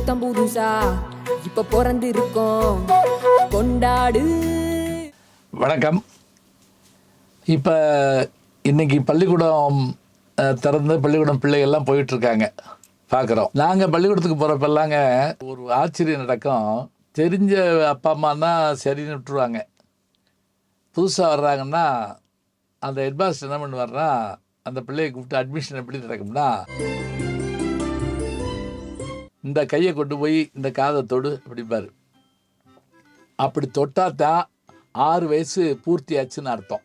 புத்தம் புதுசா இப்ப பிறந்து இருக்கோம் கொண்டாடு. வணக்கம். இப்போ இன்னைக்கு பள்ளிக்கூடம் திறந்து பள்ளிக்கூடம் பிள்ளைகள்லாம் போயிட்டுருக்காங்க பார்க்குறோம். நாங்கள் பள்ளிக்கூடத்துக்கு போகிறப்பெல்லாங்க ஒரு ஆச்சரியம் நடக்கும். தெரிஞ்ச அப்பா அம்மானா சரின்னு விட்டுருவாங்க. புதுசாக வர்றாங்கன்னா அந்த ஹெட்மாஸ்டர் என்ன பண்ணுவார்னா அந்த பிள்ளையை கூப்பிட்டு அட்மிஷன் எப்படி நடக்கும்னா, இந்த கையை கொண்டு போய் இந்த காதை தொடு அப்படிப்பார். அப்படி தொட்டால் தான் 6 வயசு பூர்த்தி ஆச்சுன்னு அர்த்தம்.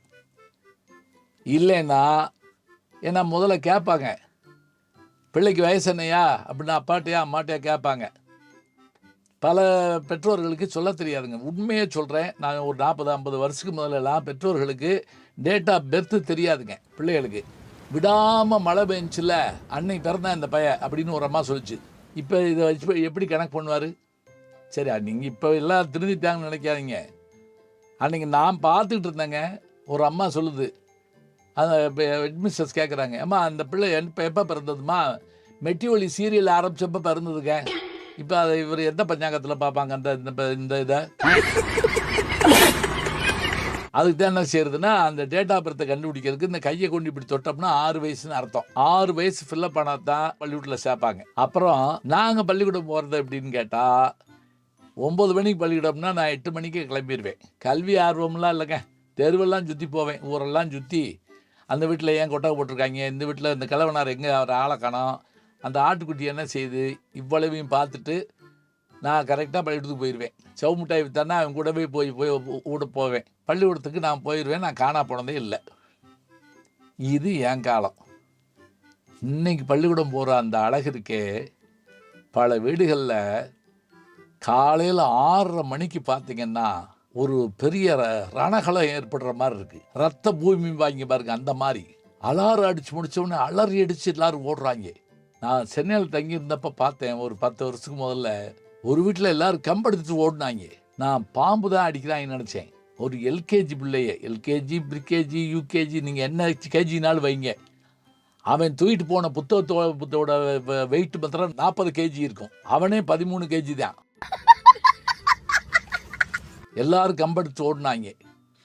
இல்லைன்னா ஏன்னா முதல்ல கேட்பாங்க, பிள்ளைக்கு வயசு என்னையா அப்படின்னா அப்பாட்டையா அம்மாட்டையா கேட்பாங்க. பல பெற்றோர்களுக்கு சொல்ல தெரியாதுங்க. உண்மையே சொல்கிறேன். நான் ஒரு 40-50 வருஷத்துக்கு முதல்லலாம் பெற்றோர்களுக்கு டேட் ஆஃப் பெர்த்து தெரியாதுங்க. பிள்ளைகளுக்கு விடாமல் மழை பெஞ்சில் அன்னைக்கு பிறந்தான் இந்த பையன் அப்படின்னு ஒரு அம்மா சொல்லிச்சு. இப்போ இதை வச்சு எப்படி கணக்கு பண்ணுவார்? சரி, நீங்கள் இப்போ எல்லாம் திருந்திட்டாங்கன்னு நினைக்காதீங்க. அன்றைக்கி நான் பார்த்துக்கிட்டு இருந்தேங்க. ஒரு அம்மா சொல்லுது, அந்த ஹெட்மிஸ்டர்ஸ் கேட்குறாங்க, அம்மா அந்த பிள்ளை எப்போ பிறந்ததுமா? மெட்டிவொலி சீரியல் ஆரம்பிச்சப்போ பிறந்ததுங்க. இப்போ அதை இவர் எந்த பஞ்சாங்கத்தில் பார்ப்பாங்க இந்த இதை? அதுக்கு தான் என்ன செய்யறதுன்னா, அந்த டேட் ஆஃப் பர்த்தை கண்டுபிடிக்கிறதுக்கு இந்த கையை கொண்டு இப்படி தொட்டோம்னா 6 வயசுன்னு அர்த்தம். 6 வயசு ஃபில்லப் பண்ணால் தான் பள்ளிக்கூடத்தில் சேர்ப்பாங்க. அப்புறம் நாங்கள் பள்ளிக்கூடம் போகிறது எப்படின்னு கேட்டால், 9 மணிக்கு பள்ளிக்கூடம்னா நான் 8 மணிக்கு கிளம்பிடுவேன். கல்வி ஆர்வம்லாம் இல்லைங்க. தெருவெல்லாம் சுற்றி போவேன், ஊரெல்லாம் சுற்றி அந்த வீட்டில் ஏன் கொட்டை போட்டிருக்காங்க, இந்த வீட்டில் இந்த கிழவனார் எங்கே அவர் ஆளை காணோம், அந்த ஆட்டுக்குட்டி என்ன செய்யுது, இவ்வளவையும் பார்த்துட்டு நான் கரெக்டாக பள்ளிக்கூடத்துக்கு போயிடுவேன். சவு மிட்டாய் வித்தானா அவன் கூடவே போய் கூட போவேன். பள்ளிக்கூடத்துக்கு நான் போயிடுவேன். நான் காணா போனதே இல்லை. இது என் காலம். இன்னைக்கு பள்ளிக்கூடம் போகிற அந்த அழகு இருக்கே, பல வீடுகளில் காலையில் 6:30 மணிக்கு பார்த்தீங்கன்னா ஒரு பெரிய ரணகலம் ஏற்படுற மாதிரி இருக்குது. ரத்த பூமி வாங்கி பாருங்க. அந்த மாதிரி அலாரம் அடித்து முடித்தோடனே அலறி அடித்து எல்லோரும் ஓடுறாங்க. நான் சென்னையில் தங்கியிருந்தப்போ பார்த்தேன். ஒரு 10 வருஷத்துக்கு முதல்ல ஒரு வீட்டில் எல்லோரும் கம்பெடுத்துட்டு ஓடினாங்க. நான் பாம்பு தான் அடிக்கிறாங்கன்னு நினச்சேன். ஒரு எல்கேஜி பிள்ளைய, எல்கேஜி ப்ரிகேஜி யூகேஜி நீங்கள் என்ன கேஜினாலும் வைங்க, அவன் தூக்கிட்டு போன புத்தகத்தோட வெயிட் மாத்திரம் 40 கேஜி இருக்கும். அவனே 13 கேஜி தான். எல்லாரும் கம்பெடுத்து ஓடினாங்க.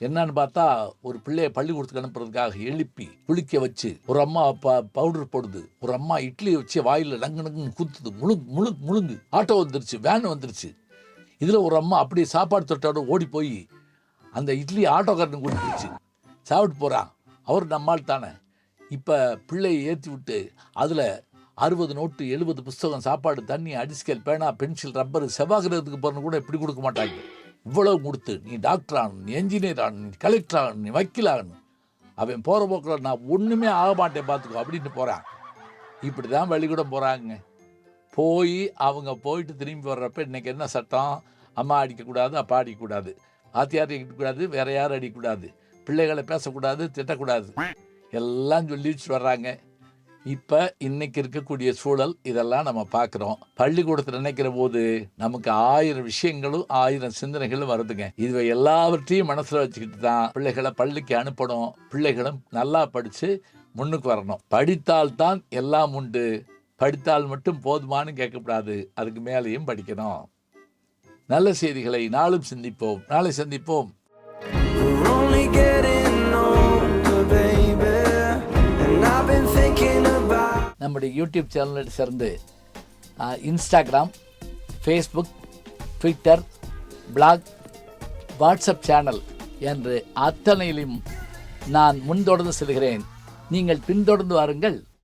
என்னன்னு பார்த்தா ஒரு பிள்ளைய பள்ளிக்கூடத்துக்கு அனுப்புறதுக்காக எழுப்பி குளிக்க வச்சு ஒரு அம்மா பவுடர் போடுது, ஒரு அம்மா இட்லி வச்சு வாயில் லங்குன்னு குத்துது, முழுங்கு. ஆட்டோ வந்துருச்சு, வேன் வந்துருச்சு. இதில் ஒரு அம்மா அப்படியே சாப்பாடு தொட்டோட ஓடி போய் அந்த இட்லி ஆட்டோக்காரனுக்கு கொடுத்துருச்சு. சாப்பிட்டு போகிறான். அவர் நம்மால் தானே. இப்போ பிள்ளையை ஏற்றி விட்டு அதில் 60 நோட்டு 70 புஸ்தகம் சாப்பாடு தண்ணி அடிஸ்கேல் பேனா பென்சில் ரப்பர் செவ்வாய்க்கிறதுக்கு போகிறன்னு கூட இப்படி கொடுக்க மாட்டாங்க. இவ்வளவு கொடுத்து நீ டாக்டர் ஆகணும், நீ என்ஜினியர் ஆகணும், நீ கலெக்டர் ஆகணும், நீ வக்கீல் ஆகணும். அவன் போகிற போக்கில் நான் ஒன்றுமே ஆக மாட்டேன் பார்த்துக்கோ அப்படின்னு போகிறான். இப்படி தான் பள்ளிக்கூடம் போகிறாங்க. போய் அவங்க போயிட்டு திரும்பி வர்றப்ப இன்றைக்கி என்ன சட்டம்? அம்மா அடிக்கக்கூடாது, அப்பா அடிக்கக்கூடாது, வாத்தியார் அடிக்கக்கூடாது, வேற யாரும் அடிக்கக்கூடாது, பிள்ளைகளை பேசக்கூடாது, திட்டக்கூடாது, எல்லாம் சொல்லி வச்சு வர்றாங்க. இப்போ இன்னைக்கு இருக்கக்கூடிய சூழல் இதெல்லாம் நம்ம பார்க்குறோம். பள்ளிக்கூடத்தில் நினைக்கிற போது நமக்கு 1000 விஷயங்களும் 1000 சிந்தனைகளும் வருதுங்க. இது எல்லாவற்றையும் மனசில் வச்சுக்கிட்டு தான் பிள்ளைகளை பள்ளிக்கு அனுப்பணும். பிள்ளைகளும் நல்லா படித்து முன்னுக்கு வரணும். படித்தால்தான் எல்லாம் உண்டு. படித்தால் மட்டும் போதுமானு கேட்கக்கூடாது, அதுக்கு மேலேயும் படிக்கணும். நல்ல செய்திகளை நாளும் சிந்திப்போம். நாளை சந்திப்போம். நம்முடைய யூடியூப் சேனலை சேர்ந்து Instagram, Facebook, Twitter, blog, WhatsApp channel என்று அத்தனையிலும் நான் முன்தொடர்ந்து செல்கிறேன். நீங்கள் பின்தொடர்ந்து வாருங்கள்.